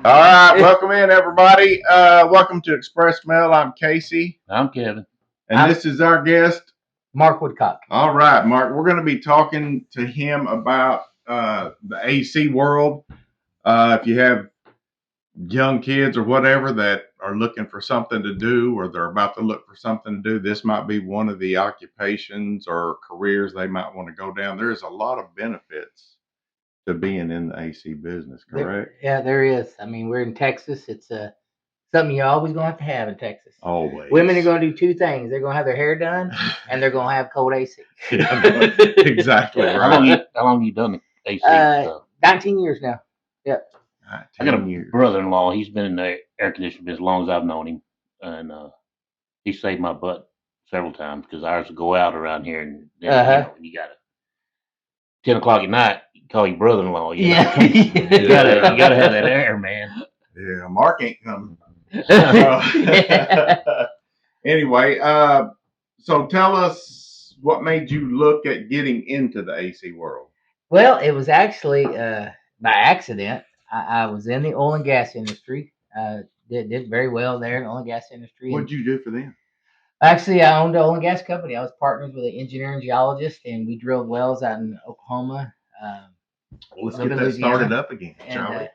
All right, welcome in, everybody. Welcome to Express Mail. I'm Casey. I'm Kevin. And this is our guest, Mark Woodcock. All right, Mark. We're going to be talking to him about the AC world. If you have young kids or whatever that are looking for something to do, or they're about to look for something to do, this might be one of the occupations or careers they might want to go down. There's a lot of benefits to being in the AC business, correct? There is. I mean, we're in Texas. It's something you're always going to have in Texas. Always. Women are going to do two things. They're going to have their hair done, and they're going to have cold AC. Exactly right. How long you done AC? 19 years now. Yep. I got a brother-in-law. He's been in the air conditioning business as long as I've known him, and he saved my butt several times because ours would go out around here, and then, you got to 10 o'clock at night. You call your brother-in-law. You know? you gotta have that air, man. Yeah, Mark ain't coming. Anyway, so tell us what made you look at getting into the AC world. Well, it was actually by accident. I was in the oil and gas industry. Did very well there in the oil and gas industry. What did you do for them? Actually, I owned an oil and gas company. I was partners with an engineer and geologist, and we drilled wells out in Oklahoma. Let's get that started up again, Charlie.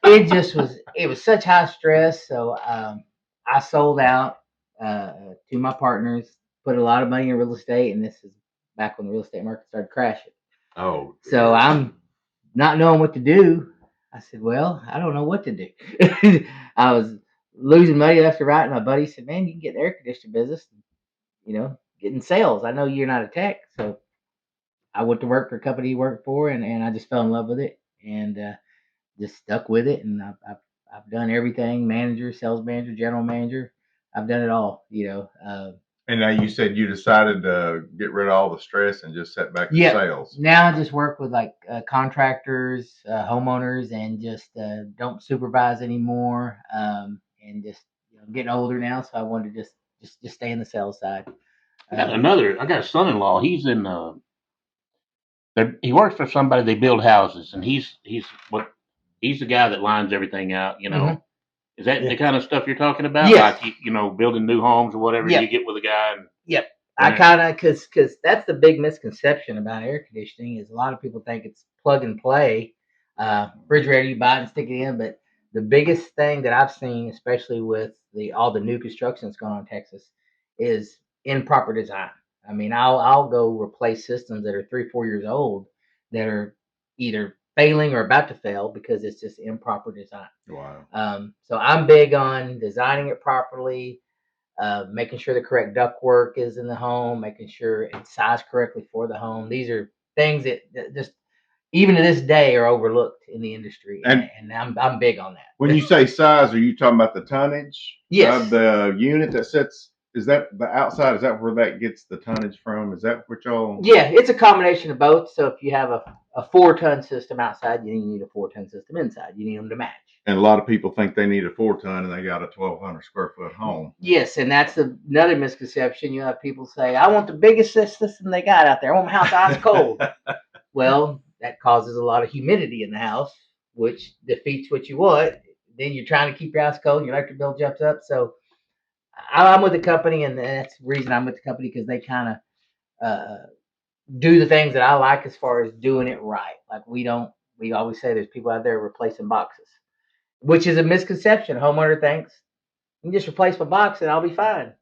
It was such high stress. So I sold out to my partners, put a lot of money in real estate, and this is back when the real estate market started crashing. Oh. So I'm not knowing what to do. I said, well, I don't know what to do. I was losing money left and right. And my buddy said, man, you can get the air conditioning business, get in sales. I know you're not a tech. So I went to work for a company he worked for, and I just fell in love with it and just stuck with it. And I've done everything: manager, sales manager, general manager. I've done it all, And now you said you decided to get rid of all the stress and just set back to sales. Now I just work with like contractors, homeowners, and just don't supervise anymore. And just getting older now, so I wanted to just stay in the sales side. I got a son-in-law. He's in. He works for somebody. They build houses, and he's the guy that lines everything out. Mm-hmm. Is that the kind of stuff you're talking about? Yes. Like, building new homes or whatever. Yep. You get with a guy. Yep. I kind of, because that's the big misconception about air conditioning is a lot of people think it's plug and play. Refrigerator, you buy it and stick it in. But the biggest thing that I've seen, especially with all the new construction that's going on in Texas, is improper design. I mean, I'll go replace systems that are 3-4 years old that are either failing or about to fail because it's just improper design. Wow. So I'm big on designing it properly, making sure the correct ductwork is in the home, making sure it's sized correctly for the home. These are things that just even to this day are overlooked in the industry, and I'm big on that. When you say size, are you talking about the tonnage? Yes. Of the unit that sits? Is that the outside? Is that where that gets the tonnage from? Is that what y'all? Yeah, it's a combination of both. So if you have a 4-ton system outside, you need a 4-ton system inside. You need them to match. And a lot of people think they need a 4-ton and they got a 1,200 square foot home. Yes, and that's another misconception. You have people say, I want the biggest system they got out there. I want my house ice cold. Well, that causes a lot of humidity in the house, which defeats what you want. Then you're trying to keep your house cold, your electric bill jumps up. So I'm with the company, and that's the reason I'm with the company, because they kind of do the things that I like as far as doing it right. Like we always say there's people out there replacing boxes, which is a misconception. A homeowner thinks you can just replace my box and I'll be fine.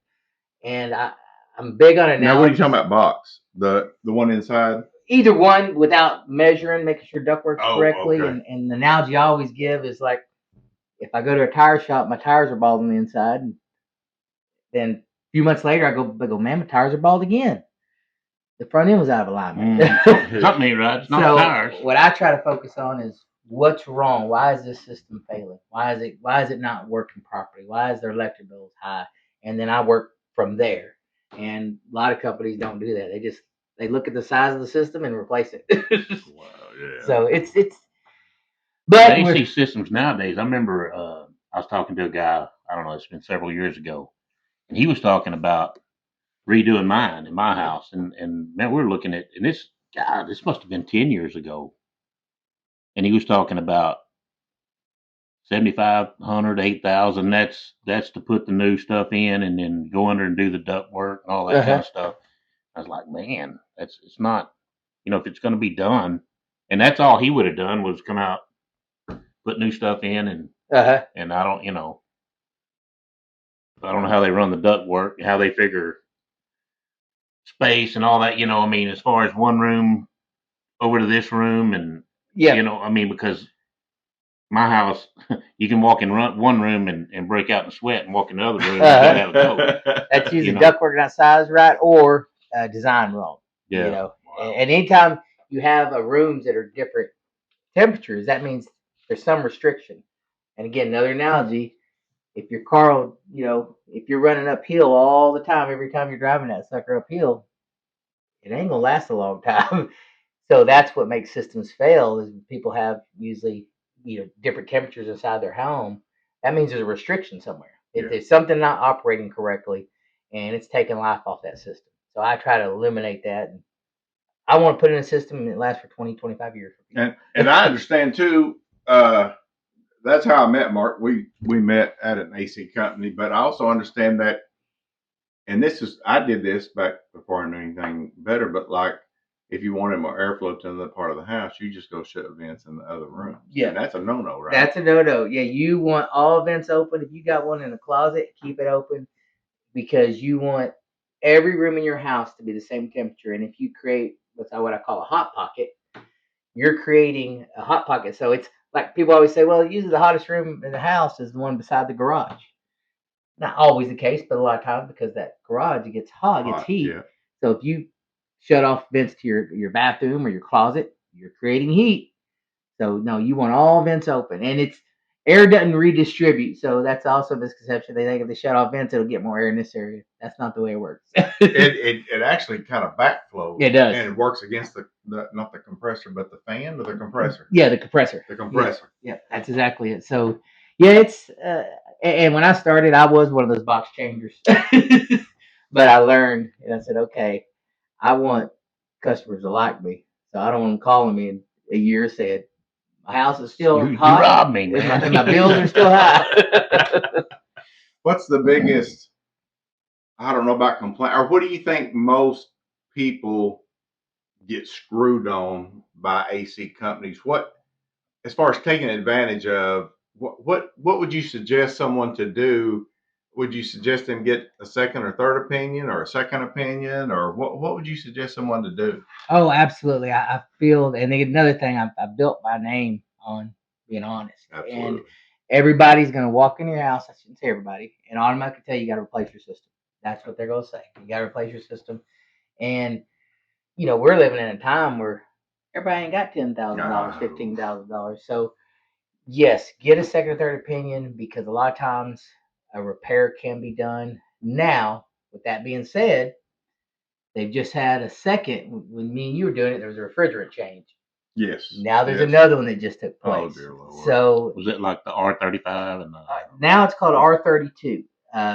And I'm big on it now. Now, what are you talking about, box? The one inside? Either one, without measuring, making sure duct works correctly. Okay. And the analogy I always give is like, if I go to a tire shop, my tires are bald on the inside, and then a few months later I go, man, my tires are bald again. The front end was out of alignment. Something ain't right. It's not tires. What I try to focus on is what's wrong. Why is this system failing? Why is it not working properly? Why is their electric bills high? And then I work from there. And a lot of companies don't do that. They look at the size of the system and replace it. Wow, yeah. So it's but AC systems nowadays. I remember I was talking to a guy. I don't know. It's been several years ago, and he was talking about redoing mine in my house, and man, we're looking at, and this must have been 10 years ago, and he was talking about $7,500, $8,000. That's to put the new stuff in and then go under and do the duct work and all that kind of stuff. I was like, man, it's not, if it's going to be done, and that's all he would have done was come out, put new stuff in, and I don't, I don't know how they run the duct work, how they figure space and all that. I mean, as far as one room over to this room, and I mean, because my house, you can walk in one room and break out in sweat, and walk in the other room and get out of coat. That's usually ductwork not sized right or design wrong. Yeah. Wow. And anytime you have rooms that are different temperatures, that means there's some restriction. And again, another analogy: if your car, if you're running uphill all the time, every time you're driving that sucker uphill, it ain't gonna last a long time. So that's what makes systems fail, is people have usually different temperatures inside their home. That means there's a restriction somewhere. There's something not operating correctly, and it's taking life off that system. So I try to eliminate that. And I want to put in a system that lasts for 20, 25 years. And I understand too. That's how I met Mark. We met at an AC company, but I also understand that. And I did this back before I knew anything better. But like, if you wanted more airflow to another part of the house, you just go shut vents in the other room. Yeah, and that's a no-no, right? That's a no-no. Yeah, you want all vents open. If you got one in the closet, keep it open, because you want every room in your house to be the same temperature. And if you create what I call a hot pocket, you're creating a hot pocket. So it's like people always say, well, usually the hottest room in the house is the one beside the garage. Not always the case, but a lot of times, because that garage, it gets hot, gets heat. Yeah. So if you shut off vents to your bathroom or your closet, you're creating heat. So no, you want all vents open, and air doesn't redistribute. So that's also a misconception. They think if they shut off vents, it'll get more air in this area. That's not the way it works. it actually kind of backflows. It does, and it works against the not the compressor, but the fan or the compressor. Yeah, the compressor. The compressor. Yeah, that's exactly it. So yeah, it's and when I started, I was one of those box changers, but I learned, and I said, okay, I want customers to like me, so I don't want them calling me in a year saying my house is still hot. You robbed me, man. And my bills are still high. What's the biggest? I don't know about complaint, or what do you think most people get screwed on by AC companies? What, as far as taking advantage of, what would you suggest someone to do? Would you suggest them get a second or third opinion, or a second opinion, or what would you suggest someone to do? Oh, absolutely. I feel, and another thing, I built my name on being honest. Absolutely. And everybody's going to walk in your house, I shouldn't say everybody, and automatically tell you got to replace your system. That's what they're going to say. You got to replace your system. And, we're living in a time where everybody ain't got $10,000, $15,000. So, yes, get a second or third opinion, because a lot of times a repair can be done. Now, with that being said, they've just had a second. When me and you were doing it, there was a refrigerant change. Yes. Now there's another one that just took place. Oh, dear Lord. So was it like the R35 and now it's called R32.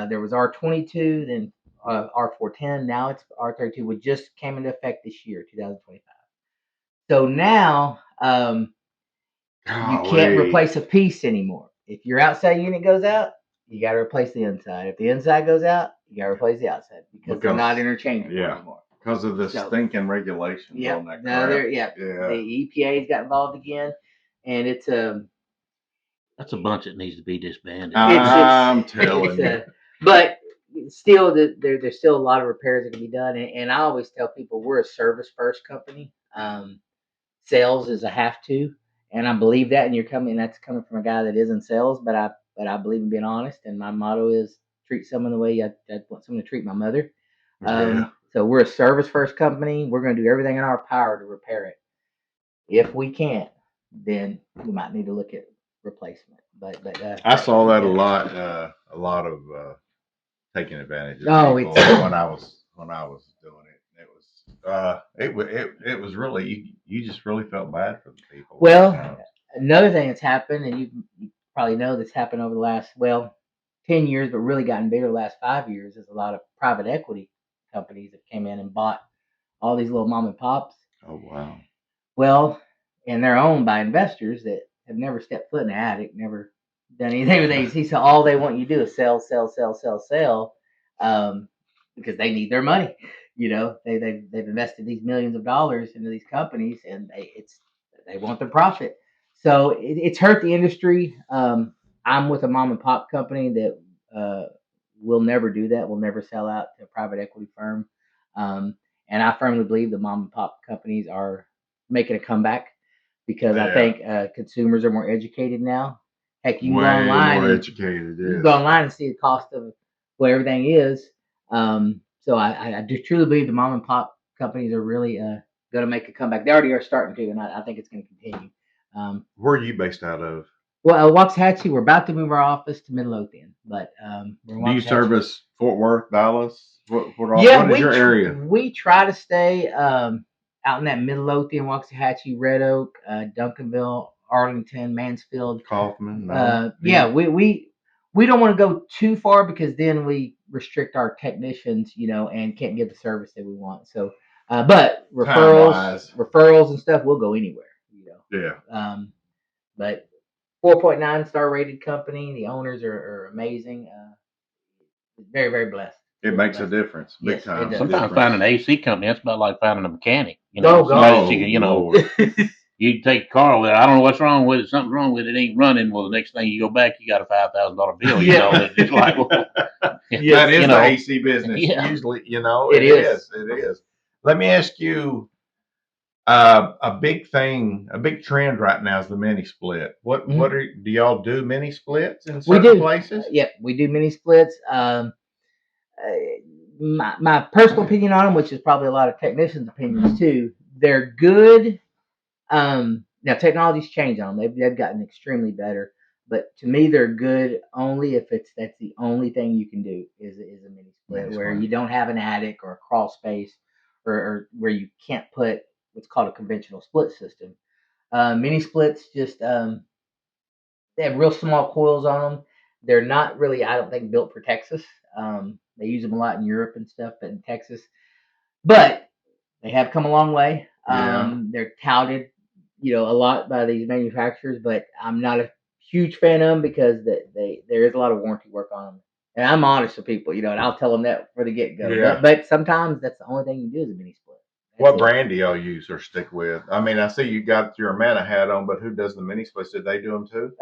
There was R22, then R410. Now it's R32, which just came into effect this year, 2025. So now you can't replace a piece anymore. If your outside unit goes out, you got to replace the inside. If the inside goes out, you got to replace the outside, because they're not interchangeable anymore. Because of the stinking regulations on that crap. The EPA's got involved again, and it's that's a bunch that needs to be disbanded. I'm telling you. But still, there's still a lot of repairs that can be done, and I always tell people we're a service first company. Sales is a have to, and I believe that. And that's coming from a guy that is in sales, but I believe in being honest, and my motto is treat someone the way I want someone to treat my mother. So we're a service first company. We're going to do everything in our power to repair it. If we can't, then we might need to look at replacement. But I saw that a lot of taking advantage of people when I was doing it. It was really, you just really felt bad for the people. Well, another thing that's happened, and you probably know this happened over the last 10 years, but really gotten bigger the last 5 years, is a lot of private equity companies that came in and bought all these little mom and pops. Oh, wow. Well, and they're owned by investors that have never stepped foot in the attic, never done anything with AC. So all they want you to do is sell, sell, sell, sell, sell, because they need their money. They've invested these millions of dollars into these companies, and they want the profit. So it's hurt the industry. I'm with a mom and pop company that will never do that. Will never sell out to a private equity firm. And I firmly believe the mom and pop companies are making a comeback because I think consumers are more educated now. Heck, you can go online. More educated. You can go online and see the cost of what everything is. So I do truly believe the mom and pop companies are really going to make a comeback. They already are starting to, and I think it's going to continue. Where are you based out of? Well, Waxahachie, we're about to move our office to Midlothian, but do you service Fort Worth, Dallas? What is your area? We try to stay out in that Midlothian, Waxahachie, Red Oak, Duncanville, Arlington, Mansfield, Kaufman. Yeah, we don't want to go too far because then we restrict our technicians, and can't give the service that we want. So, but referrals and stuff, we'll go anywhere. Yeah. But 4.9 star rated company. The owners are amazing. Very, very blessed. It makes a difference, big time. Sometimes finding an AC company, that's about like finding a mechanic. You take a car with it. I don't know what's wrong with it. Something's wrong with it. It ain't running. Well, the next thing you go back, you got a $5,000 bill. It's just like, that is the AC business. Usually, it is. It is. Let me ask you. A big trend right now is the mini split. Do y'all do mini splits in certain places? Yep, we do mini splits. My personal opinion on them, which is probably a lot of technicians' opinions too, they're good. Now technology's changed on them. They've gotten extremely better, but to me they're good only if that's the only thing you can do is a mini split where you don't have an attic or a crawl space or where you can't put what's called a conventional split system. Mini splits just they have real small coils on them. They're not really, I don't think, built for Texas. They use them a lot in Europe and stuff, but in Texas, but they have come a long way. They're touted, a lot by these manufacturers, but I'm not a huge fan of them because there is a lot of warranty work on them. And I'm honest with people, and I'll tell them that for the get go. Yeah. But sometimes that's the only thing you do is a mini split. What brand do y'all use or stick with? I mean, I see you got your Amana hat on, but who does the mini splits? Did they do them too?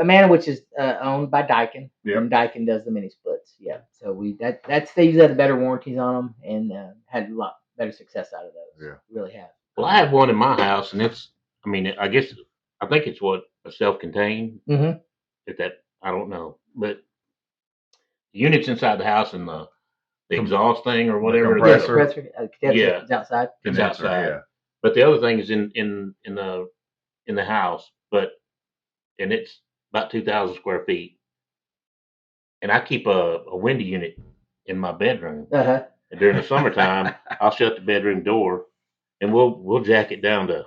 Amana, which is owned by Daikin, and Daikin does the mini splits. Yeah, so they usually have the better warranties on them and had a lot better success out of those. Yeah, really have. Well, I have one in my house, and I think it's a self-contained. Mm-hmm. I don't know, but the units inside the house and the exhaust thing or whatever. Compressor. It's outside. It's outside. Yeah. But the other thing is in the house, and it's about 2,000 square feet. And I keep a window unit in my bedroom. Uh-huh. And during the summertime, I'll shut the bedroom door, and we'll jack it down to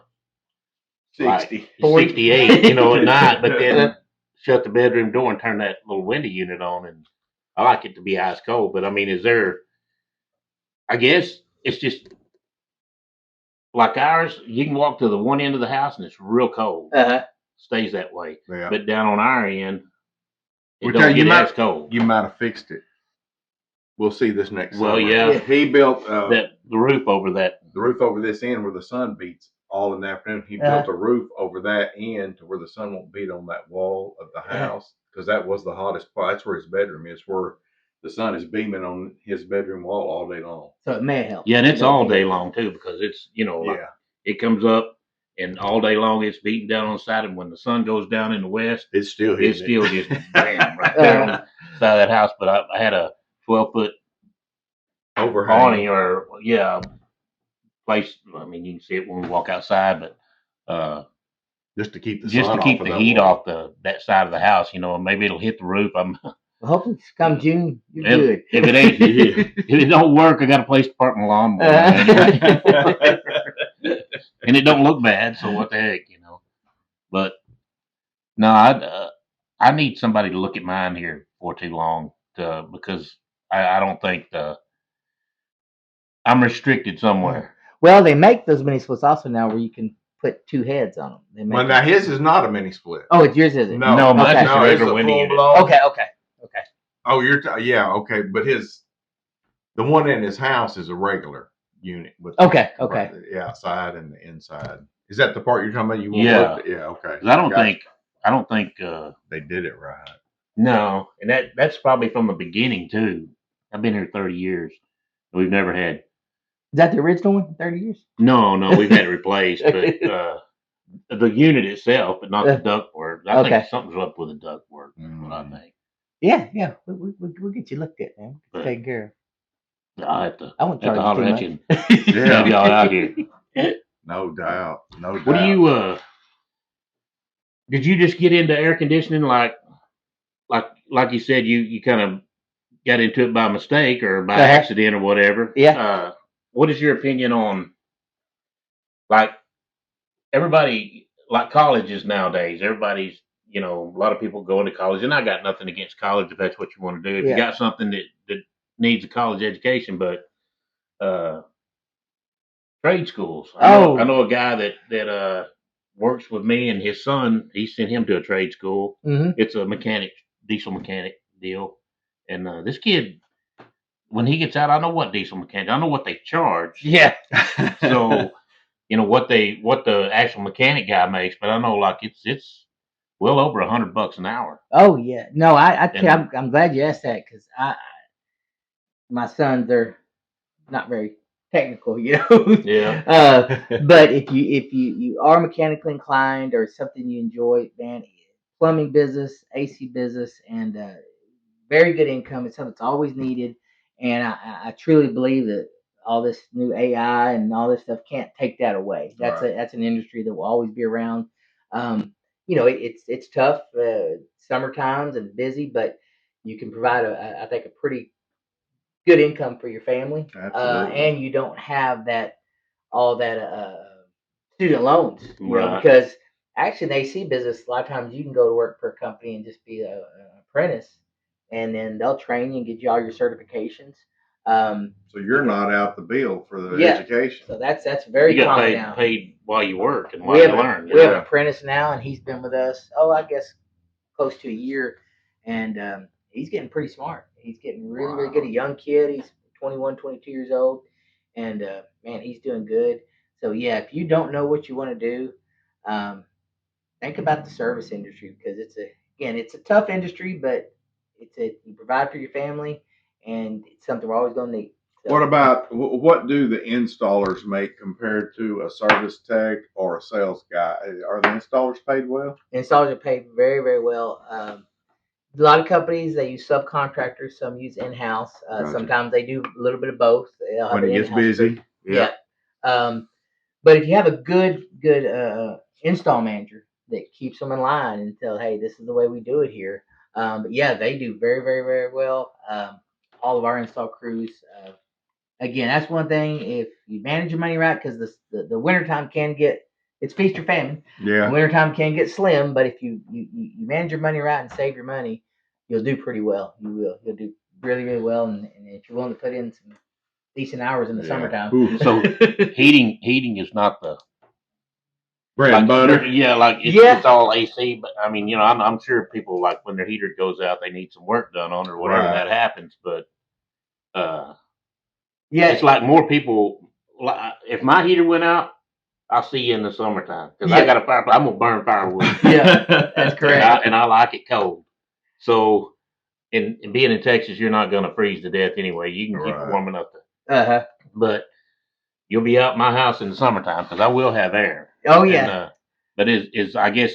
60, 68, at night. But then shut the bedroom door and turn that little window unit on, and I like it to be ice cold, but I guess it's just like ours. You can walk to the one end of the house and it's real cold. Stays that way. Yeah. But down on our end, it don't get as cold. You might have fixed it. We'll see this next summer. Well, yeah. He built the roof over that. The roof over this end where the sun beats all in the afternoon. He built a roof over that end to where the sun won't beat on that wall of the house. Because that was the hottest part. That's where his bedroom is, where the sun is beaming on his bedroom wall all day long. So it may help. Yeah, and it's all day long too, because it's it comes up and all day long it's beating down on the side, and when the sun goes down in the west, it's still just bam right there on the side of that house. But I had a 12-foot overhang or place. I mean, you can see it when we walk outside, but just to keep the heat off that side of the house, maybe it'll hit the roof. Hopefully, come June, you're good. If it ain't, if it don't work, I got a place to park my lawnmower, and it don't look bad. So what the heck, But no, I need somebody to look at mine here for too long, because I don't think I'm restricted somewhere. Well, they make those mini splits also now where you can put two heads on them. They make Well, now his is not a mini split. Oh, it's yours, is it? No, No, mine's Okay. just a no, it's regular a window full unit. blown. Okay. Oh, yeah, okay, but the one in his house is a regular unit with Okay. the outside and the inside. Is that the part you're talking about? You want Yeah. yeah, okay. 'Cause I don't Gotcha. think They did it right. no, and that's probably from the beginning too. I've been here 30 years. We've never had Is that the original one? 30 years? no, we've had it replaced, but the unit itself, but not the ductwork. I Okay. think something's up with the ductwork. That's what I think. Yeah. We'll get you looked at, man. But- Take care of. I have to I won't have to charge holler you at too you much. and have y'all out here. No doubt. No doubt. What do you did you just get into air conditioning like you said you kind of got into it by mistake or by accident or whatever? Yeah. What is your opinion on like everybody like colleges nowadays? Everybody's a lot of people go into college, and I got nothing against college if that's what you want to do. If you got something that needs a college education, but trade schools. I know a guy that works with me and his son. He sent him to a trade school. Mm-hmm. It's a diesel mechanic deal. And this kid, when he gets out, I know what diesel mechanic. I know what they charge. Yeah. So what the actual mechanic guy makes, but I know like it's well over $100 an hour. Oh yeah. No, I'm glad you asked that because my sons are not very technical, Yeah. But if you are mechanically inclined or something you enjoy, man, plumbing business, AC business, and very good income. It's something that's always needed, and I truly believe that all this new AI and all this stuff can't take that away. That's an industry that will always be around. It's tough, summer times and busy, but you can provide I think a pretty good income for your family, and you don't have all that student loans, Right. because actually in the AC business, a lot of times you can go to work for a company and just be an apprentice, and then they'll train you and get you all your certifications. So you're not out the bill for the Yeah. education. So that's very You got common now. paid while you work and while you learn. We have an apprentice now, and he's been with us, I guess, close to a year, and he's getting pretty smart. He's getting really, really good. A young kid. He's 21, 22 years old, and man, he's doing good. So yeah, if you don't know what you want to do, think about the service industry, because it's a tough industry, but you provide for your family, and it's something we're always going to need. So, What do the installers make compared to a service tech or a sales guy? Are the installers paid well? installers are paid very, very well. A lot of companies, they use subcontractors. Some use in-house. Gotcha. Sometimes they do a little bit of both. They'll have When it an gets in-house busy. crew. Yeah. But if you have a good install manager that keeps them in line and tell, hey, this is the way we do it here. But yeah, they do very, very, very well. All of our install crews. Again, that's one thing. If you manage your money right, because the wintertime can get, it's feast or famine. Yeah. The wintertime can get slim, but if you manage your money right and save your money, you'll do pretty well. You will. You'll do really, really well. And if you're willing to put in some decent hours in the summertime. Ooh. So heating is not the Bread and butter. Yeah, like it's all AC. But I mean, I'm sure people, like, when their heater goes out, they need some work done on it or whatever that happens. But it's like more people. If my heater went out, I'll see you in the summertime, because I got a fireplace. I'm gonna burn firewood. Yeah, that's correct. And I like it cold. So, in being in Texas, you're not gonna freeze to death anyway. You can keep it warm enough to. But you'll be out my house in the summertime, because I will have air. Oh yeah. And, but is I guess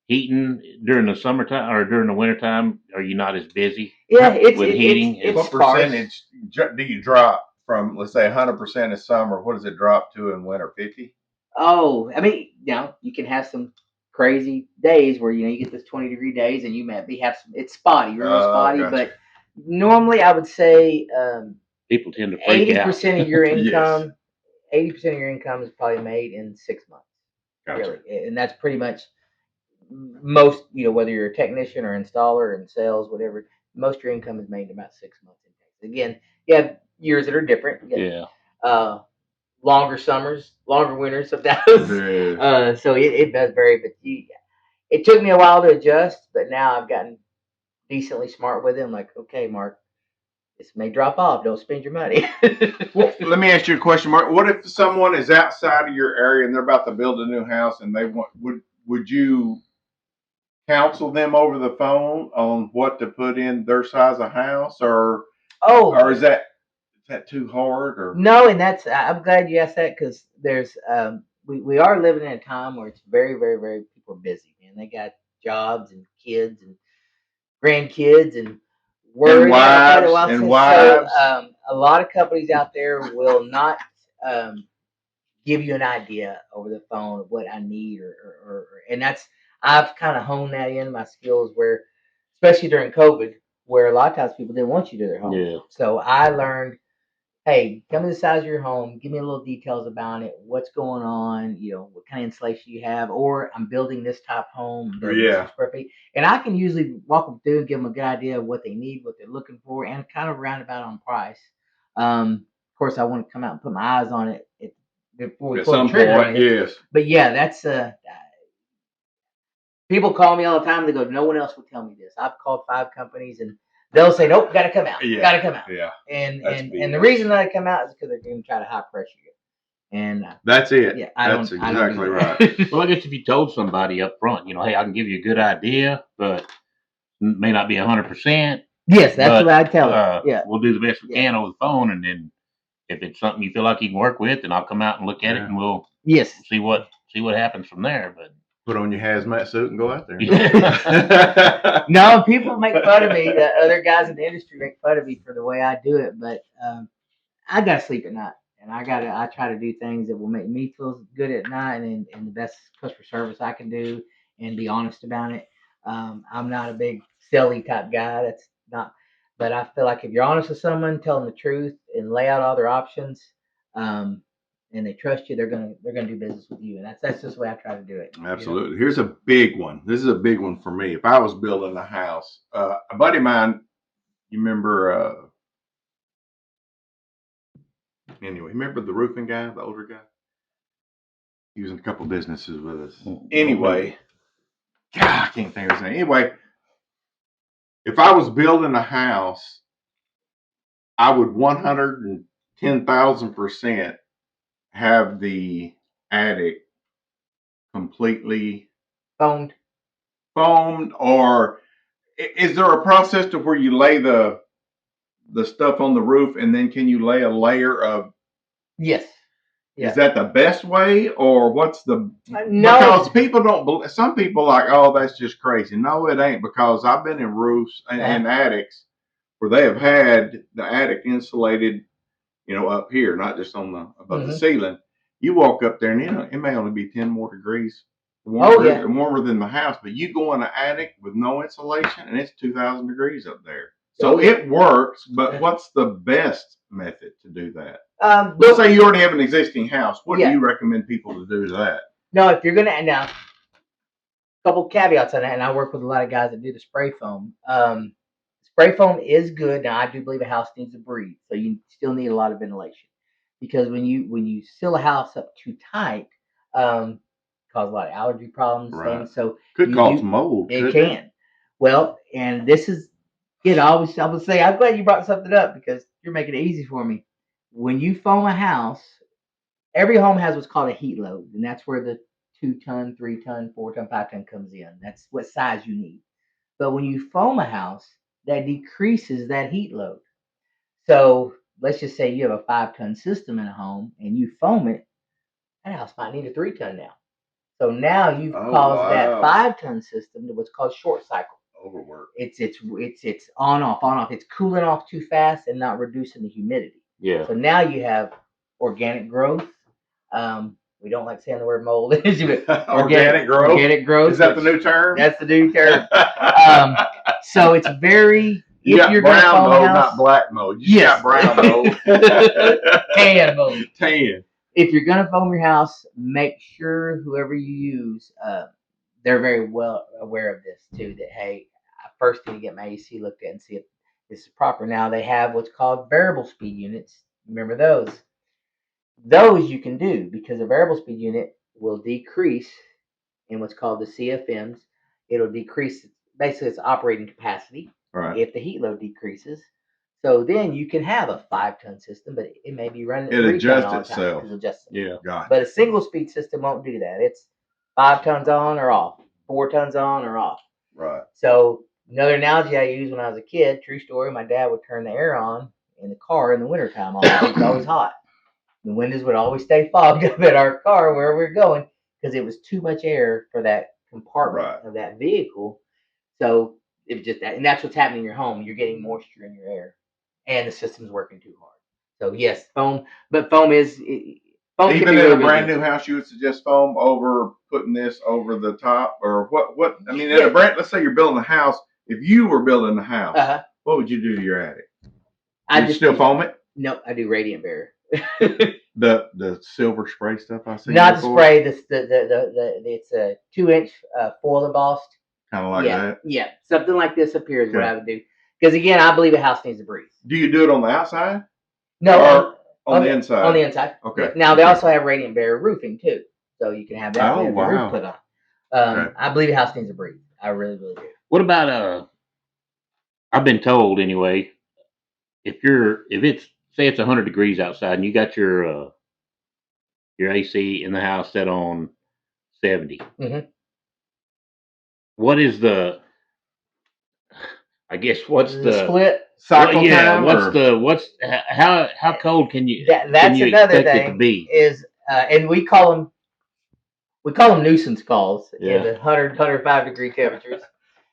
heating during the summertime or during the wintertime, are you not as busy? Yeah, with heating. It's what percentage do you drop from, let's say, 100% in summer? What does it drop to in winter? 50? Oh, I mean, you can have some crazy days where you get this 20-degree days, and you have some. It's spotty, real spotty, gotcha. but normally I would say people tend to freak out. 80% of your income, 80% of your income is probably made in 6 months. Gotcha. Really. And that's pretty much most. Whether you're a technician or installer and sales, whatever, most of your income is made in about 6 months. Again, you have years that are different. Yeah. longer summers, longer winters sometimes. Yeah. So it does vary, but it took me a while to adjust, but now I've gotten decently smart with it. I'm like, okay, Mark, this may drop off. Don't spend your money. Well, let me ask you a question, Mark. What if someone is outside of your area and they're about to build a new house and they want would you counsel them over the phone on what to put in their size of house, or Oh, is that too hard? Or no, and I'm glad you asked that because there's we are living in a time where it's very very very people are busy, man. They got jobs and kids and grandkids and and worry. wives and So wives? a lot of companies out there will not um, give you an idea over the phone of what I need and that's I've kind of honed that in my skills where, especially during COVID, where a lot of times people didn't want you to their home. Yeah. So I learned, hey, tell me the size of your home, give me a little details about it, what's going on, what kind of insulation you have, or I'm building this type home, I'm building this Yeah. square feet, and I can usually walk them through and give them a good idea of what they need, what they're looking for, and kind of roundabout on price. Of course, I want to come out and put my eyes on it before we At pull the some trigger on point, it. yes. But yeah, that's people call me all the time. They go, no one else will tell me this. I've called 5 companies and they'll say, nope, got to come out, Yeah. got to come out. Yeah. And That's and the BS. reason that I come out is because they're going to try to high pressure you. And That's it. yeah, That's I don't exactly do right. that. Well, I guess if you told somebody up front, hey, I can give you a good idea, but may not be 100%. Yes, that's But what I tell them. Yeah, we'll do the best we yeah. can over the phone, and then if it's something you feel like you can work with, then I'll come out and look at it, Yeah. and we'll Yes. see what happens from there. But Put on your hazmat suit and go out there. No, people make fun of me. The other guys in the industry make fun of me for the way I do it, but I gotta sleep at night, and I try to do things that will make me feel good at night, and the best customer service I can do, and be honest about it. I'm not a big silly type guy. That's not. But I feel like if you're honest with someone, tell them the truth, and lay out all their options, um, and they trust you, they're gonna do business with you, and that's just the way I try to do it. Absolutely. Here's a big one. This is a big one for me. If I was building a house, a buddy of mine, you remember, anyway, remember the roofing guy, the older guy? He was in a couple businesses with us. Anyway, God, I can't think of his name. Anyway, if I was building a house, I would 110,000% have the attic completely Phoned. foamed, or is there a process to where you lay the stuff on the roof and then can you lay a layer of? Yes. Yeah. Is that the best way, or what's the? No. Because people don't. Some people like, oh, that's just crazy. No, it ain't, because I've been in roofs and attics where they have had the attic insulated, up here, not just on the above the ceiling. You walk up there and it may only be 10 more degrees warmer than the house, but you go in an attic with no insulation and it's 2,000 degrees up there. So it works, but what's the best method to do that? Let's say you already have an existing house. What do you recommend people to do to that? No, if you're gonna, now, a couple caveats on that, and I work with a lot of guys that do the spray foam. Spray foam is good. Now, I do believe a house needs to breathe, so you still need a lot of ventilation, because when you seal a house up too tight, cause a lot of allergy problems. Right. Things. So could cause mold. It can. Well, and this is, I would say, I'm glad you brought something up because you're making it easy for me. When you foam a house, every home has what's called a heat load, and that's where the 2-ton, 3-ton, 4-ton, 5-ton comes in. That's what size you need. But when you foam a house, that decreases that heat load. So let's just say you have a 5-ton system in a home and you foam it, that house might need a 3-ton now. So now you've caused that 5-ton system to what's called short cycle. Overwork. It's on off. It's cooling off too fast and not reducing the humidity. Yeah. So now you have organic growth. We don't like saying the word mold. Organic growth. Organic growth. Is that the new term? That's the new term. So it's very. You got brown mold, not black mold. You got brown mold. Tan mold. Tan. If you're gonna foam your house, make sure whoever you use, they're very well aware of this too. That, hey, I first need to get my AC looked at and see if this is proper. Now they have what's called variable speed units. Remember those? those you can do because a variable speed unit will decrease in what's called the CFMs. It'll decrease basically its operating capacity Right. if the heat load decreases. So then you can have a 5-ton system, but it may be running at It 3 adjusts ton all the time itself. 'cause it adjusts itself. Yeah. Gotcha. But a single speed system won't do that. It's 5 tons on or off, 4 tons on or off. Right. So another analogy I used when I was a kid, true story, my dad would turn the air on in the car in the wintertime. It was always hot. The windows would always stay fogged up at our car where we're going because it was too much air for that compartment Right. of that vehicle. So it was just that, and that's what's happening in your home. You're getting moisture in your air, and the system's working too hard. So yes, foam, but foam is foam can Even be in really, a brand really new house, you would suggest foam over putting this over the top, or what? I mean, in Yeah. a brand. Let's say you're building a house. If you were building a house, Uh-huh. what would you do to your attic? I You just still foam it? No, I do radiant barrier. The silver spray stuff I see. Not the spray. The it's a 2-inch foil embossed. Kind of like that. Yeah, something like this up here is what Okay. I would do. Because again, I believe a house needs to breathe. Do you do it on the outside No, or on the inside? on the inside. Okay. Now they also have radiant barrier roofing too, so you can have that Oh, roof wow. put on. Okay. I believe a house needs to breathe. I really, really do. What about I've been told anyway, if it's say it's 100 degrees outside and you got your AC in the house set on 70. Mhm. What is the? I guess what's the split? Cycle time. What's how cold can you That's can you another expect it thing. to be? Is and we call them nuisance calls Yeah. in the 105 degree temperatures.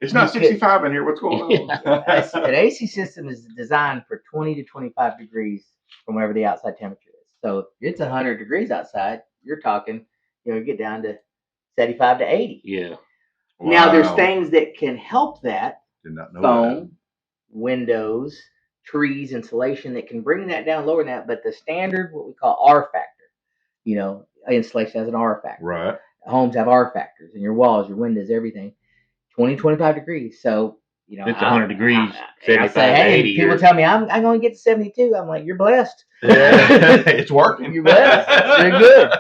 It's not 65 in here. What's going on? An AC system is designed for 20 to 25 degrees from whatever the outside temperature is. So if it's 100 degrees outside, you're talking, get down to 75 to 80. Yeah. Now there's Wow. things that can help that. Did not know Foam, windows, trees, insulation that can bring that down lower than that. But the standard, what we call R factor, insulation has an R that. factor. Right. Homes have R factors in your walls, your windows, everything. 20, 25 degrees. So, It's 100 degrees, I 75 say, to hey, 80. people tell me I'm going to get to 72. I'm like, you're blessed. It's working. You're blessed. You're good.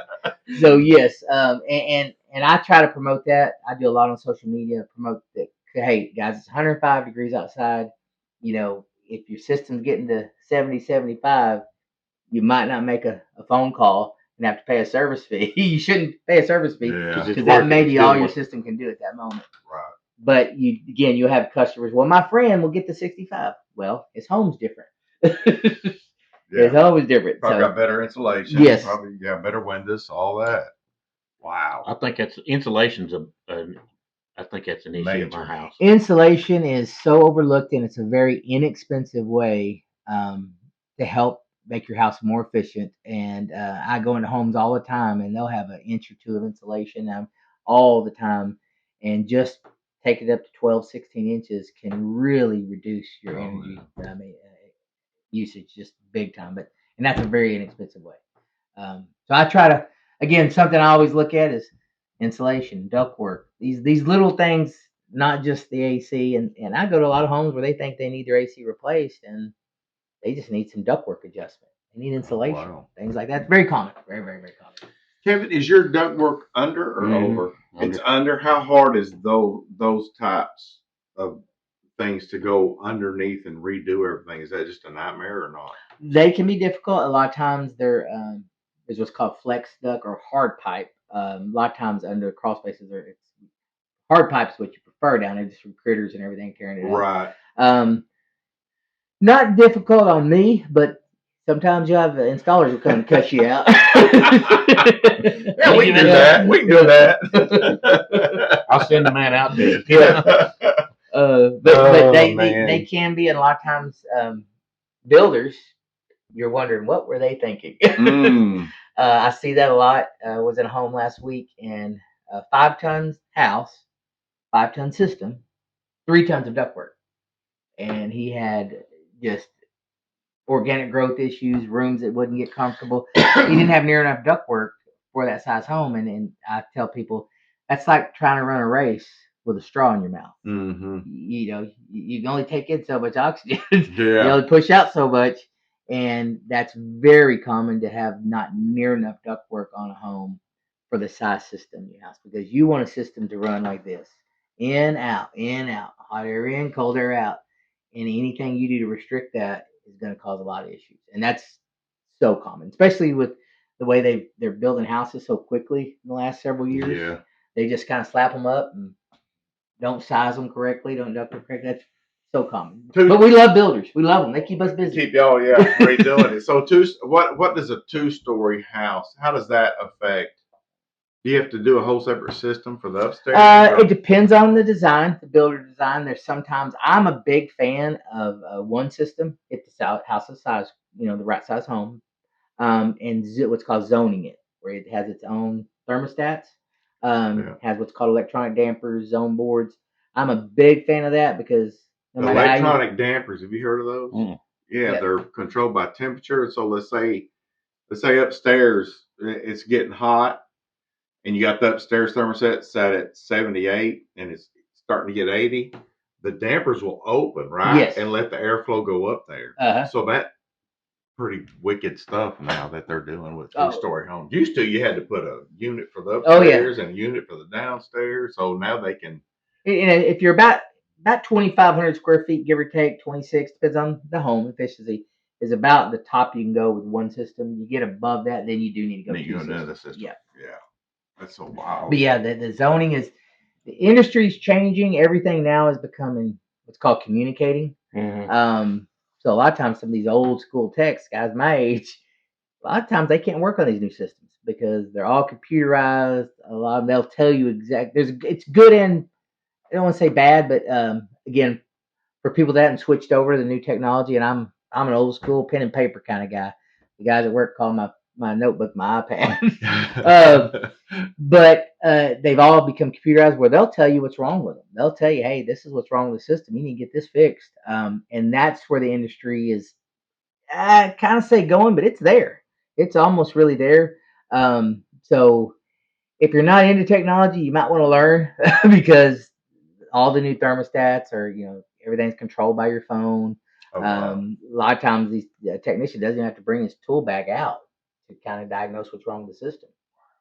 So yes, and I try to promote that. I do a lot on social media, promote that. Hey guys, it's 105 degrees outside. If your system's getting to 70, 75, you might not make a phone call and have to pay a service fee. You shouldn't pay a service fee Yeah. because that may be all your system can do at that moment. Right. But you'll have customers. Well, my friend will get to 65. Well, his home's different. His home is different. Probably So got better insulation. Yes. Probably got better windows. All that. Wow. I think that's insulation's I think that's an issue Major. in my house. insulation is so overlooked, and it's a very inexpensive way to help make your house more efficient. And I go into homes all the time, and they'll have an inch or two of insulation all the time, and just take it up to 12, 16 inches can really reduce your energy usage just big time. And that's a very inexpensive way. So I try to, again, something I always look at is insulation, ductwork, these little things, not just the AC. And I go to a lot of homes where they think they need their AC replaced, and they just need some ductwork adjustment. They need insulation, Wow. things like that. It's very common, very, very, very common. Kevin, is your ductwork under or over? It's under. How hard is those types of things to go underneath and redo everything? Is that just a nightmare or not? They can be difficult. A lot of times there's what's called flex duct or hard pipe. A lot of times under crawl spaces, it's hard pipe is what you prefer down there, just from critters and everything carrying it out. Right. Not difficult on me, but sometimes you have installers who come and cut you out. Yeah, we can do that. We can do that. I'll send the man out there. But man. they can be, and a lot of times builders, you're wondering what were they thinking. I see that a lot. I was in a home last week, and a 5-ton house, 5-ton system, 3 tons of ductwork, and he had just organic growth issues, rooms that wouldn't get comfortable. He didn't have near enough ductwork for that size home, and I tell people that's like trying to run a race with a straw in your mouth. Mm-hmm. You can only take in so much oxygen. Yeah. You only push out so much, And that's very common to have not near enough ductwork on a home for the size system in your house, because you want a system to run like this: in, out, hot air in, cold air out. And anything you do to restrict that is going to cause a lot of issues. And that's so common, especially with the way they're building houses so quickly in the last several years. Yeah. They just kind of slap them up and don't size them correctly, don't duct them correctly. That's so common. But we love builders. We love them. They keep us busy. Keep y'all, redoing it. So what does a 2-story house, how does that affect? Do you have to do a whole separate system for the upstairs? It depends on the design, the builder design. There's sometimes I'm a big fan of one system if the house is size, the right size home, and what's called zoning it, where it has its own thermostats, has what's called electronic dampers, zone boards. I'm a big fan of that because the electronic dampers. Have you heard of those? Mm. Yeah, they're controlled by temperature. So let's say upstairs it's getting hot, and you got the upstairs thermostat set at 78, and it's starting to get 80. The dampers will open, right? Yes. And let the airflow go up there. So that pretty wicked stuff now that they're doing with 2-story homes. Used to, you had to put a unit for the upstairs and a unit for the downstairs. So now they can. If you're about 2,500 square feet, give or take, 26, depends on the home efficiency, is about the top you can go with one system. You get above that, then you do need to go to another system. Yeah. That's so wild. But yeah, the zoning is, the industry's changing. Everything now is becoming what's called communicating. Mm-hmm. So a lot of times some of these old school techs, guys my age, a lot of times they can't work on these new systems because they're all computerized. A lot of them, they'll tell you it's good and I don't want to say bad, but again, for people that haven't switched over to the new technology, and I'm an old school pen and paper kind of guy. The guys at work call my notebook my iPad. But they've all become computerized where they'll tell you what's wrong with them. They'll tell you, hey, this is what's wrong with the system. You need to get this fixed. And that's where the industry is, I kind of say going, but it's there. It's almost really there. So if you're not into technology, you might want to learn because all the new thermostats are, everything's controlled by your phone. A lot of times the technician doesn't have to bring his tool bag out to kind of diagnose what's wrong with the system.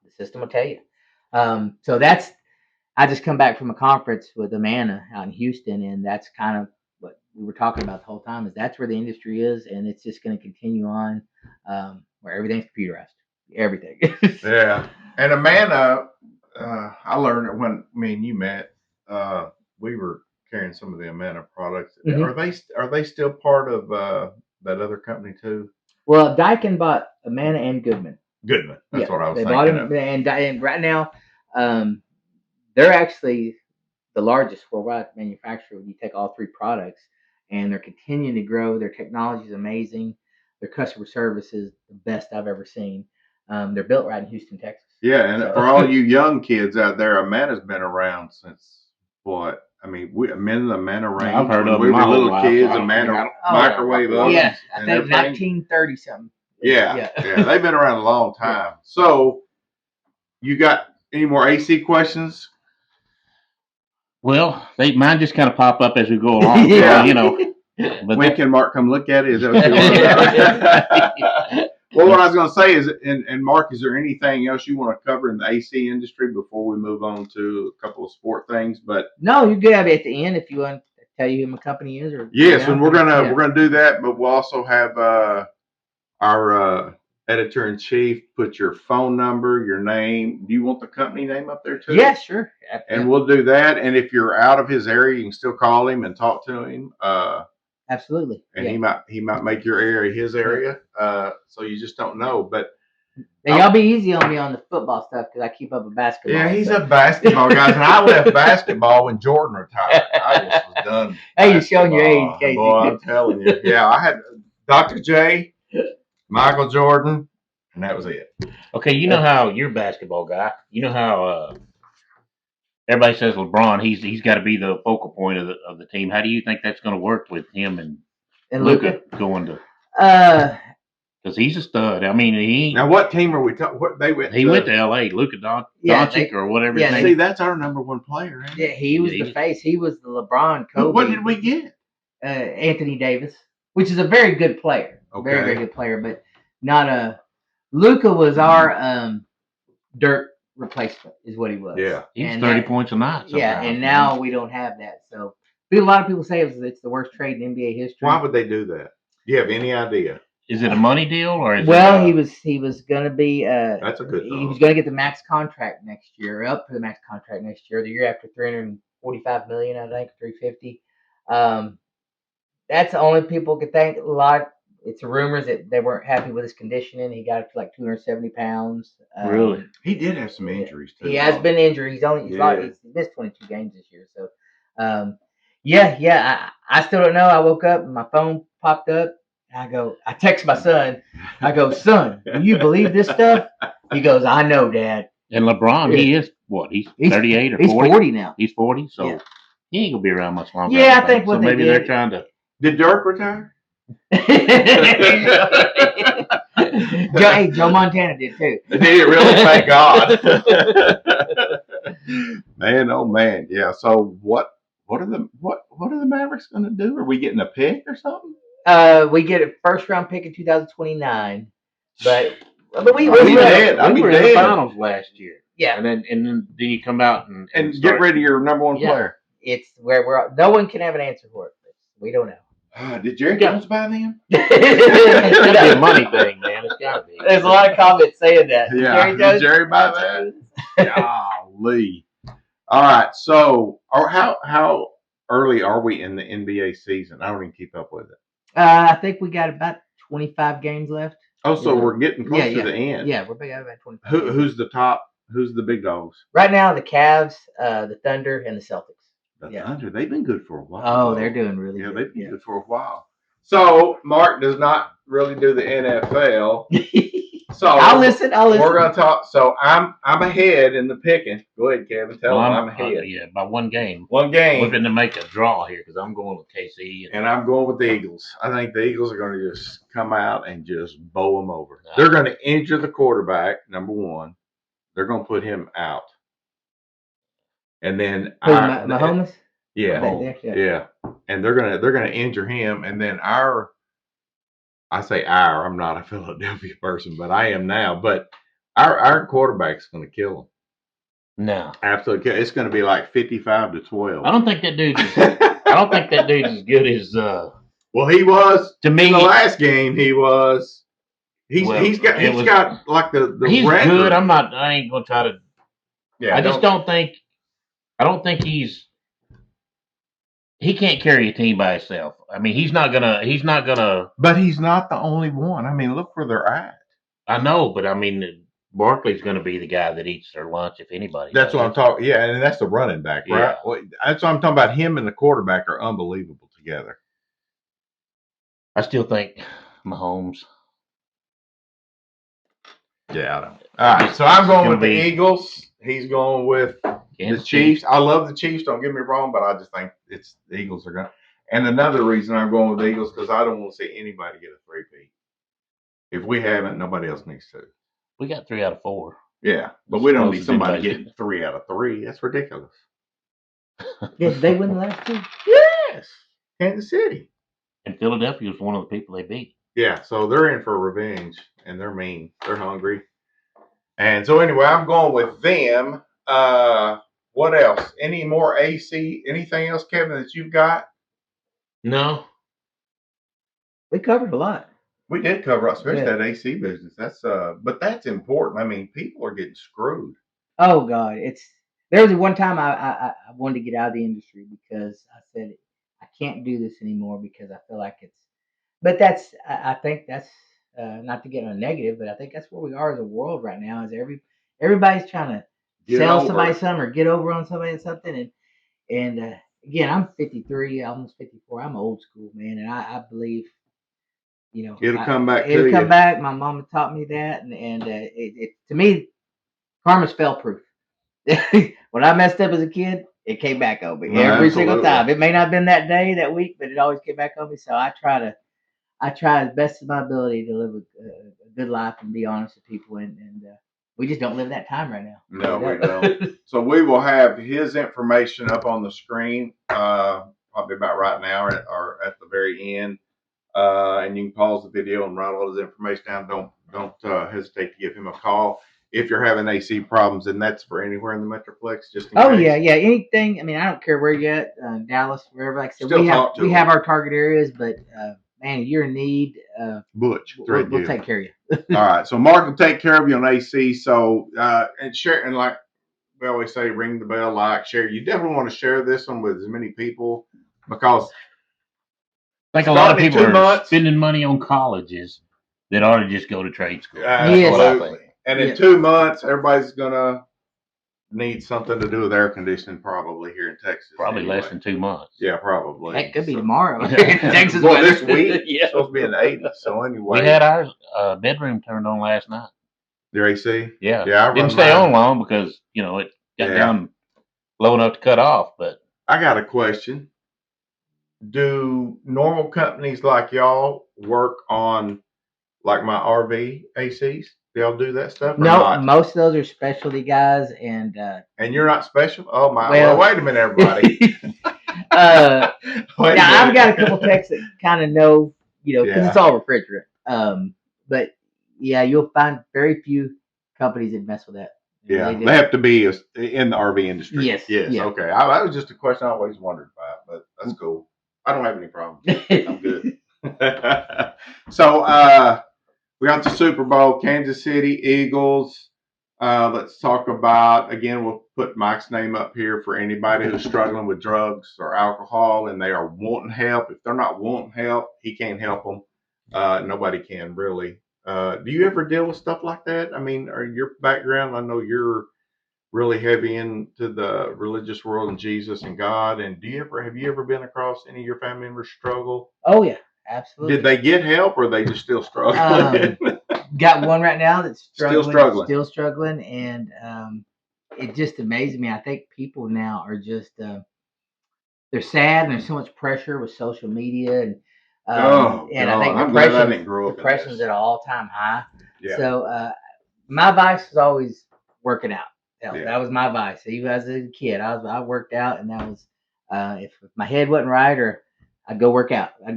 The system will tell you. So I just come back from a conference with Amanda out in Houston, and that's kind of what we were talking about the whole time, is that's where the industry is, and it's just going to continue on where everything's computerized. Everything. Yeah. And Amanda, I learned it when me and you met. We were carrying some of the Amanda products. Mm-hmm. Are they still part of that other company too? Well, Daikin bought Amanda and Goodman. That's what I was thinking. They bought them, and right now, they're actually the largest worldwide manufacturer when you take all three products, and they're continuing to grow. Their technology is amazing. Their customer service is the best I've ever seen. They're built right in Houston, Texas. Yeah, and for all you young kids out there, Amanda's been around since what? I mean, Amanda range. I've heard of we them were little life. kids. Amanda microwave ovens. Yeah, I think 1930 something. Yeah, they've been around a long time. So, you got any more AC questions? Well, mine just kind of pop up as we go along. But when can Mark come look at it? Is that what you want? Well, what I was going to say is, and Mark, is there anything else you want to cover in the AC industry before we move on to a couple of sport things? But no, you're good. At the end, if you want to tell you who my company is, or yes, and we're gonna do that. But we'll also have our editor in chief put your phone number, your name. Do you want the company name up there too? Yeah, sure. And we'll do that. And if you're out of his area, you can still call him and talk to him. Absolutely. And he might make your area his area. So you just don't know. But y'all be easy on me on the football stuff because I keep up with basketball. Yeah, he's a basketball guy, and I left basketball when Jordan retired. I just was done. Hey, you're showing your age, Casey. Boy, I'm telling you. Yeah, I had Dr. J, Michael Jordan, and that was it. Okay, you know how you're a basketball guy. You know how everybody says LeBron, he's got to be the focal point of the team. How do you think that's going to work with him and Luka going to? Because he's a stud. I mean, now what team are we talking? He went to L.A. Luka Doncic or whatever. Yeah, see, that's our number one player. Yeah, he was the face. He was the LeBron Kobe. What did we get? Anthony Davis, which is a very good player. Okay. Very, very good player, but not a. Luca was our Dirk replacement, is what he was. Yeah. He's And 30 that- points a night. Yeah, sometimes, and man. now we don't have that. So a lot of people say it's the worst trade in NBA history. Why would they do that? Do you have any idea? Is it a money deal or is Well, it? he was gonna be That's a good he thought. was gonna get the max contract next year, up for the max contract next year. The year after 345 million, I think 350. That's the only people could think. A lot. It's rumors that they weren't happy with his conditioning. He got up to like 270 pounds. Really? He did have some injuries too. He has been injured. He's Yeah. he's missed 22 games this year. So, I still don't know. I woke up and my phone popped up. I text my son. I go, son, do you believe this stuff? He goes, I know, Dad. And LeBron, he is what? He's 38 or 40? He's 40 now. He's 40, so Yeah. he ain't gonna be around much longer. Yeah, I think what so. they Maybe did- they're trying to. Did Dirk retire? Joe Montana did too. Did it really? Thank God. Man, oh man, yeah. So what are the Mavericks going to do? Are we getting a pick or something? We get a first round pick in 2029, but we I'll be dead. I'll we be were in the dead. finals last year. Yeah, And then you come out and And start- get rid of your number one Yeah. player. it's where no one can have an answer for it. We don't know. Did Jerry Jones buy them? It's gotta be a money thing, man. It's gotta be. There's a lot of comments saying that. Yeah, Jerry did Jones, Jerry buy that? Golly. All right. So, how early are we in the NBA season? I don't even keep up with it. I think we got about 25 games left. Oh, so Yeah. we're getting close Yeah, to yeah. the end. Yeah, we're about 25. games. Who's the top? Who's the big dogs? Right now? The Cavs, the Thunder, and the Celtics. The Yeah. Thunder. They've been good for a while. Oh, though. they're doing really Yeah, good. they've been good for a while. So Mark does not really do the NFL. So I'll listen. We're gonna talk. So I'm ahead in the picking. Go ahead, Kevin. Tell Well, them I'm ahead. yeah, by one game. One We're game, going to make a draw here because I'm going with KC. and I'm going with the Eagles. I think the Eagles are going to just come out and just bow them over. Nah. They're going to injure the quarterback. Number one, they're going to put him out, and then Mahomes. Yeah, Right there, yeah, and they're gonna injure him, and then I'm not a Philadelphia person, but I am now. But our quarterback's gonna kill him. No, Absolutely, it's gonna be like 55-12. I don't think that dude's. I don't think that dude's as good as. Well, he was To me, in the last game. He was. He's Well, got it was- like the he's record. good. I ain't gonna try to. Yeah, I just don't think. I don't think he can't carry a team by himself. I mean, he's not gonna. But he's not the only one. I mean, look where they're at. I know, but I mean, Barkley's gonna be the guy that eats their lunch if anybody. That's does. what I'm talking. Yeah, and that's the running back, right? Yeah. Well, that's what I'm talking about. Him and the quarterback are unbelievable together. I still think Mahomes. Yeah, I don't. All right, so I'm going It's with the gonna be- Eagles. He's going with Kansas the Chiefs. I love the Chiefs. Don't get me wrong, but I just think it's the Eagles are going. And another reason I'm going with the Eagles because I don't want to see anybody get a three-peat. If we haven't, nobody else needs to. We got 3 out of 4. Yeah, but we don't need Suppose somebody anybody- getting 3 out of 3. That's ridiculous. Did they win the last two? Yes, Kansas City. And Philadelphia was one of the people they beat. Yeah, so they're in for revenge, and they're mean. They're hungry. And so anyway, I'm going with them. What else? Any more AC? Anything else, Kevin, that you've got? No, We covered a lot. We did cover up, especially Yeah. that AC business. That's but that's important. I mean, people are getting screwed. Oh God, there was one time I wanted to get out of the industry because I said I can't do this anymore because I feel like it's. But I think that's not to get on a negative, but I think that's where we are as a world right now. Is everybody's trying to Get sell over somebody it. something or get over on somebody something, and again, I'm 53, almost 54. I'm old school, man, and I believe. It'll come back to It'll come you. back. My mama taught me that, and it to me, karma's fail proof. When I messed up as a kid, it came back on me No, every single absolutely. time. It may not have been that day, that week, but it always came back on me. So I try as best of my ability to live a good life and be honest with people, and we just don't live that time right now. No, we don't. So we will have his information up on the screen, probably about right now or at the very end. and you can pause the video and write all his information down. Don't hesitate to give him a call if you're having AC problems, and that's for anywhere in the Metroplex. Just in Oh case. yeah, anything. I mean, I don't care where you're at, Dallas, wherever. Like I said, Still we have talk to we him. have our target areas, but man, you're in need. Butch, We'll take care of you. All right, so Mark will take care of you on AC. So and share, and like we always say, ring the bell, like, share. You definitely want to share this one with as many people because like a lot of starting in people 2 are months- spending money on colleges that ought to just go to trade school. Yes. That's what I absolutely. think. And in Yeah. 2 months, everybody's gonna need something to do with air conditioning, probably here in Texas. Probably anyway. less than 2 months. Yeah, probably. That could be So- tomorrow. in Texas well, weather. this week Yeah. it's supposed to be in the 80s. So anyway, We had our bedroom turned on last night. your AC. Yeah, Yeah, I didn't run stay mine. on long because it got Yeah. down low enough to cut off. But I got a question. Do normal companies like y'all work on like my RV ACs? Do y'all do that stuff? Or No, not? most of those are specialty guys, and And you're not special? Oh my! Well- Well, wait a minute, everybody. now Wait a I've got a minute. couple techs that kind of know, because Yeah. it's all refrigerant. But yeah, you'll find very few companies that mess with that. Yeah, do. they have to be in the RV industry. Yes, Yes. yeah. Okay. That was just a question I always wondered about, but that's cool. I don't have any problems. I'm good. So we got the Super Bowl, Kansas City Eagles. Let's talk about, again, we'll put Mike's name up here for anybody who's struggling with drugs or alcohol and they are wanting help. If they're not wanting help, he can't help them. Nobody can really. Do you ever deal with stuff like that? I mean, or your background, I know you're really heavy into the religious world and Jesus and God. And have you ever been across any of your family members struggle? Oh yeah, absolutely. Did they get help or are they just still struggling? Got one right now that's Still struggling, struggling. and it just amazes me. I think people now are just they're sad, and there's so much pressure with social media, and Oh, and God. I think I'm glad I didn't grow up in depression's this. at an all-time high. Yeah. So my vice was always working out. Yeah. That was my vice. Even as a kid, I worked out, and that was if my head wasn't right, or I'd go work out. And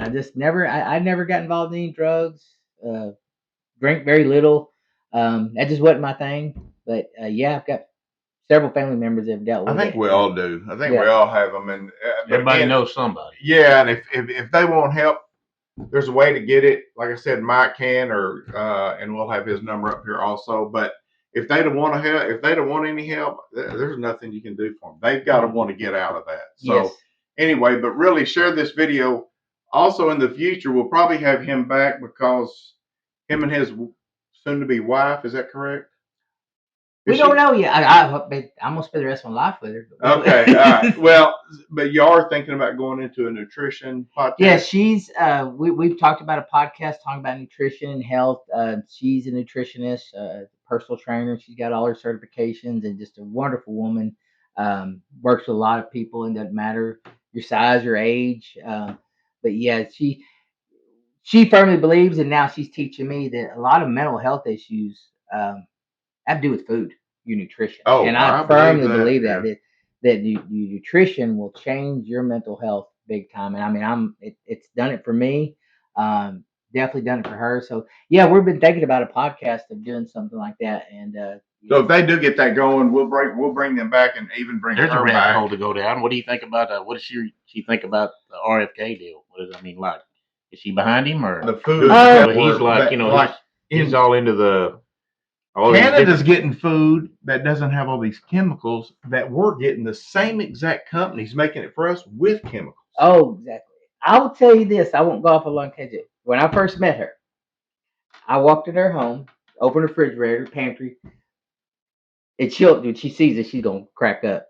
I just I never got involved in any drugs. Drink very little. That just wasn't my thing. But yeah, I've got several family members that have dealt with I think it. we all do. I think Yeah. we all have them. And but everybody again, knows somebody. Yeah, and if they want help, there's a way to get it. Like I said, Mike can, or and we'll have his number up here also. But if they don't want to help, if they don't want any help, there's nothing you can do for them. They've got to want to get out of that. So Yes. anyway, but really share this video. Also in the future, we'll probably have him back because him and his soon-to-be wife, is that correct? We Is don't she- know yet. I'm gonna spend the rest of my life with her. Okay, all right. Well, but you are thinking about going into a nutrition podcast? Yeah, she's we've talked about a podcast talking about nutrition and health. She's a nutritionist, personal trainer. She's got all her certifications and just a wonderful woman. Works with a lot of people, and doesn't matter your size, your age. But yeah, she firmly believes, and now she's teaching me that a lot of mental health issues have to do with food, your nutrition. Oh, and I I firmly believe believe that, that that your nutrition will change your mental health big time. And I mean, it's done it for me. Definitely done it for her. So yeah, we've been thinking about a podcast of doing something like that. And So if they do get that going, we'll bring them back and even bring There's her a rabbit back. hole to go down. What do you think about what does she think about the RFK deal? What does that mean? Like, is she behind him or? The food. Uh, But he's like, he's all into the. All these Canada's getting food that doesn't have all these chemicals that we're getting. The same exact companies making it for us with chemicals. oh, exactly. I will tell you this. I won't go off a long tangent. When I first met her, I walked in her home, opened her refrigerator, pantry. And when she sees it, she's gonna crack up.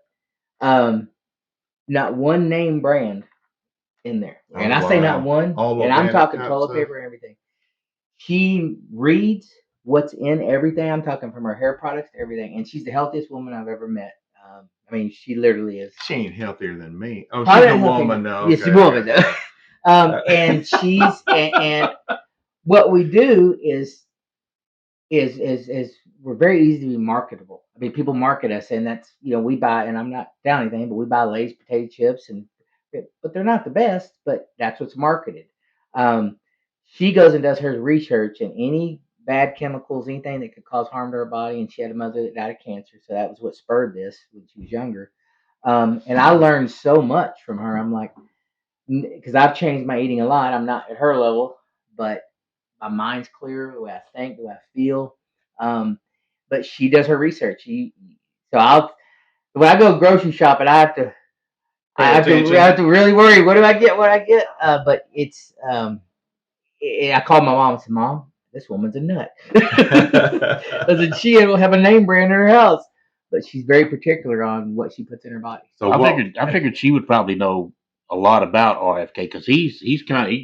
Not one name brand in there, and Oh, I say wow. not one. All And I'm organic talking type toilet stuff? paper and everything. She reads what's in everything. I'm talking from her hair products to everything, and she's the healthiest woman I've ever met. I mean, she literally is. She ain't healthier than me. Oh, Probably she's a not healthier. woman now. Yes, she's a woman though. And she's and what we do is we're very easy to be marketable. I mean, people market us, and that's we buy, and I'm not down anything, but we buy Lay's potato chips, but they're not the best. But that's what's marketed. She goes and does her research, and any bad chemicals, anything that could cause harm to her body. And she had a mother that died of cancer, so that was what spurred this when she was younger. And I learned so much from her. I'm like, because I've changed my eating a lot. I'm not at her level, but my mind's clear, the way I think, the way I feel. But she does her research. So when I go grocery shopping, I have to really worry. What do I get? What I get? But it's I called my mom and said, "Mom, this woman's a nut." I said she will have a name brand in her house, but she's very particular on what she puts in her body. So I figured she would probably know a lot about RFK because he's kind of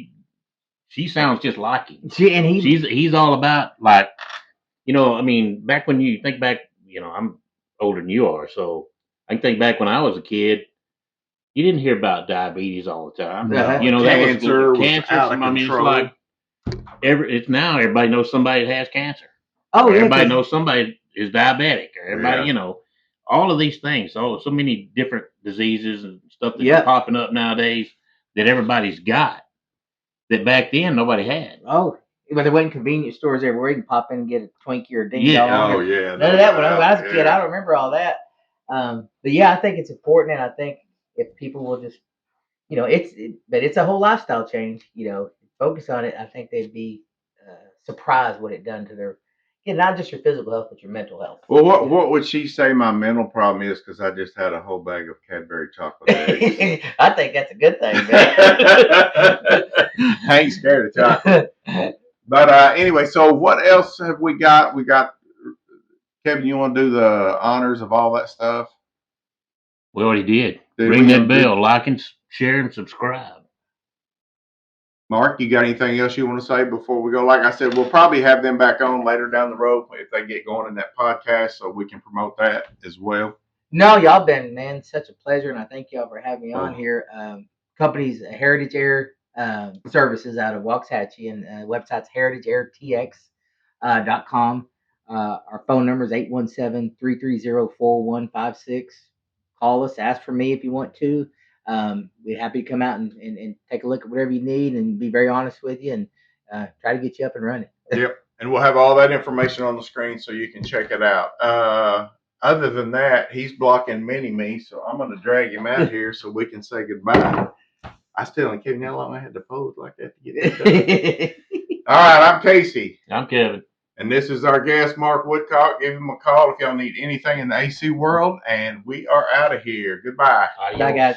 she sounds just like him. He's all about, like, I mean, back when you think back, I'm older than you are, so I can think back when I was a kid. You didn't hear about diabetes all the time. No. Cancer. Out of I mean, control. it's like it's now everybody knows somebody that has cancer. Oh, yeah, Everybody knows somebody is diabetic, or everybody, all of these things. So many different diseases and stuff that's popping up nowadays that everybody's got. That back then nobody had. Oh, but there wasn't convenience stores everywhere. You can pop in and get a Twinkie or a ding dong. Oh, yeah. None of that when I was a kid. I don't remember all that. But yeah, I think it's important, and I think if people will just, but it's a whole lifestyle change. Focus on it. I think they'd be surprised what it done to their, not just your physical health, but your mental health. Well, what would she say my mental problem is? Because I just had a whole bag of Cadbury chocolate eggs. I think that's a good thing, man. I ain't scared of chocolate. But anyway, so what else have we got? We got, Kevin, you want to do the honors of all that stuff? We already did. Ring that bell, like and share and subscribe. Mark, you got anything else you want to say before we go? Like I said, we'll probably have them back on later down the road if they get going in that podcast, so we can promote that as well. No, y'all been, man, such a pleasure, and I thank y'all for having me on here. Company's Heritage Air Services out of Waxahachie, and website's heritageairtx.com. Our phone number is 817-330-4156. Call us, ask for me if you want to. We're happy to come out and take a look at whatever you need and be very honest with you and try to get you up and running. Yep. And we'll have all that information on the screen so you can check it out. Other than that, he's blocking me, so I'm going to drag him out here so we can say goodbye. I still ain't kidding how long I had to pose like that to get it done. All right, I'm Casey. I'm Kevin. And this is our guest, Mark Woodcock. Give him a call if y'all need anything in the AC world. And we are out of here. Goodbye. Bye, guys.